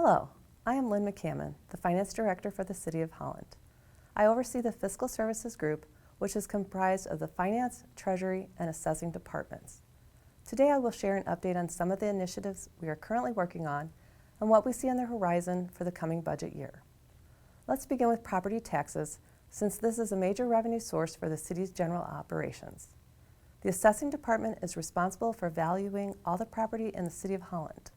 Hello, I am Lynn McCammon, the Finance Director for the City of Holland. I oversee the Fiscal Services Group, which is comprised of the Finance, Treasury, and Assessing departments. Today I will share an update on some of the initiatives we are currently working on and what we see on the horizon for the coming budget year. Let's begin with property taxes, since this is a major revenue source for the city's general operations. The Assessing Department is responsible for valuing all the property in the City of Holland.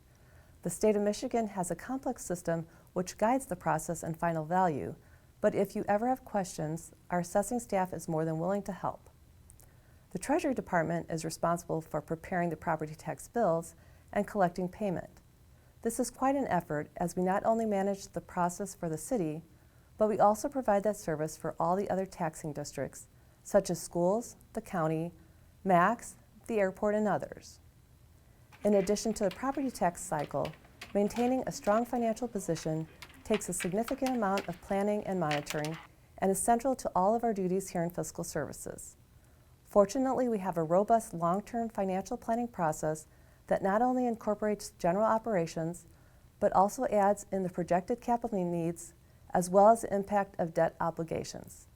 The state of Michigan has a complex system which guides the process and final value, but if you ever have questions, our assessing staff is more than willing to help. The Treasury Department is responsible for preparing the property tax bills and collecting payment. This is quite an effort, as we not only manage the process for the city, but we also provide that service for all the other taxing districts, such as schools, the county, MAX, the airport, and others. In addition to the property tax cycle, maintaining a strong financial position takes a significant amount of planning and monitoring and is central to all of our duties here in Fiscal Services. Fortunately, we have a robust long-term financial planning process that not only incorporates general operations, but also adds in the projected capital needs as well as the impact of debt obligations.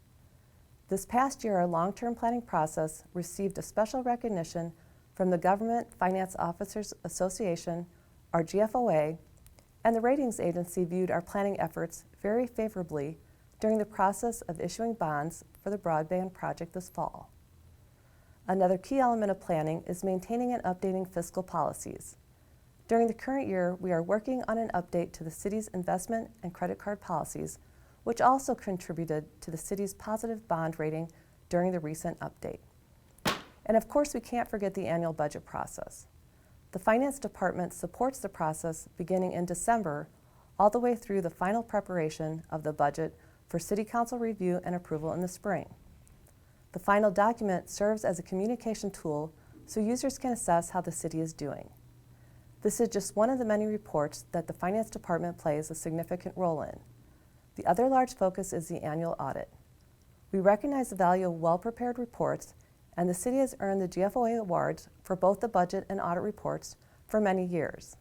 This past year, our long-term planning process received a special recognition from the Government Finance Officers Association, our GFOA, and the ratings agency viewed our planning efforts very favorably during the process of issuing bonds for the broadband project this fall. Another key element of planning is maintaining and updating fiscal policies. During the current year, we are working on an update to the city's investment and credit card policies, which also contributed to the city's positive bond rating during the recent update. And of course, we can't forget the annual budget process. The Finance Department supports the process beginning in December all the way through the final preparation of the budget for City Council review and approval in the spring. The final document serves as a communication tool so users can assess how the city is doing. This is just one of the many reports that the Finance Department plays a significant role in. The other large focus is the annual audit. We recognize the value of well-prepared reports, and the city has earned the GFOA awards for both the budget and audit reports for many years.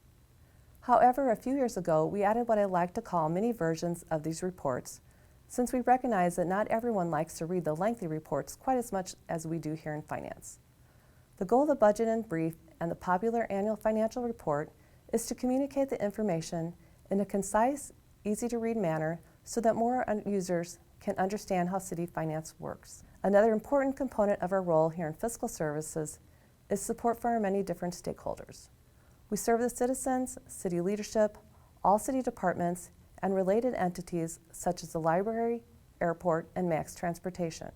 However, a few years ago, we added what I like to call mini versions of these reports, since we recognize that not everyone likes to read the lengthy reports quite as much as we do here in finance. The goal of the budget in brief and the popular annual financial report is to communicate the information in a concise, easy-to-read manner so that more users can understand how city finance works. Another important component of our role here in Fiscal Services is support for our many different stakeholders. We serve the citizens, city leadership, all city departments, and related entities such as the library, airport, and MAX transportation.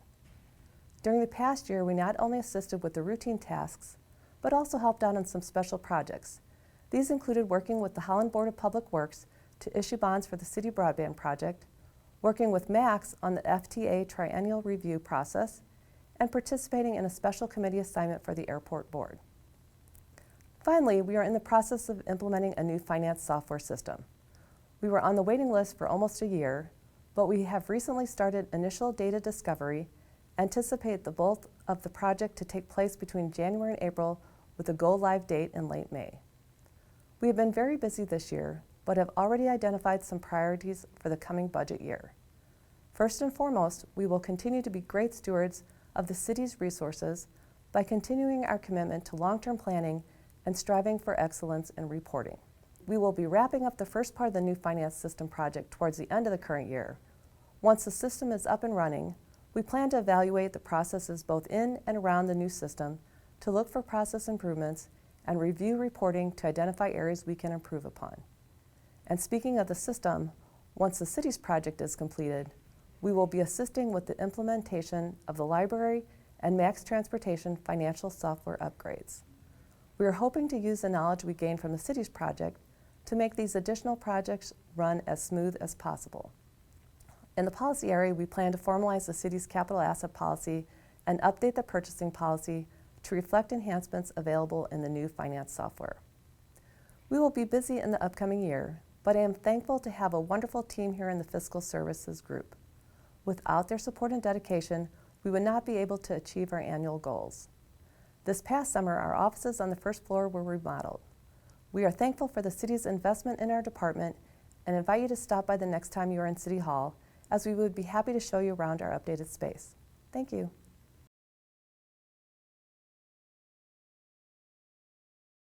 During the past year, we not only assisted with the routine tasks, but also helped out on some special projects. These included working with the Holland Board of Public Works to issue bonds for the city broadband project, working with MAX on the FTA triennial review process, and participating in a special committee assignment for the airport board. Finally, we are in the process of implementing a new finance software system. We were on the waiting list for almost a year, but we have recently started initial data discovery, anticipate the bulk of the project to take place between January and April with a go-live date in late May. We have been very busy this year, but have already identified some priorities for the coming budget year. First and foremost, we will continue to be great stewards of the city's resources by continuing our commitment to long-term planning and striving for excellence in reporting. We will be wrapping up the first part of the new finance system project towards the end of the current year. Once the system is up and running, we plan to evaluate the processes both in and around the new system to look for process improvements and review reporting to identify areas we can improve upon. And speaking of the system, once the city's project is completed, we will be assisting with the implementation of the library and MAX transportation financial software upgrades. We are hoping to use the knowledge we gained from the city's project to make these additional projects run as smooth as possible. In the policy area, we plan to formalize the city's capital asset policy and update the purchasing policy to reflect enhancements available in the new finance software. We will be busy in the upcoming year, but I am thankful to have a wonderful team here in the Fiscal Services Group. Without their support and dedication, we would not be able to achieve our annual goals. This past summer, our offices on the first floor were remodeled. We are thankful for the city's investment in our department and invite you to stop by the next time you are in City Hall, as we would be happy to show you around our updated space. Thank you.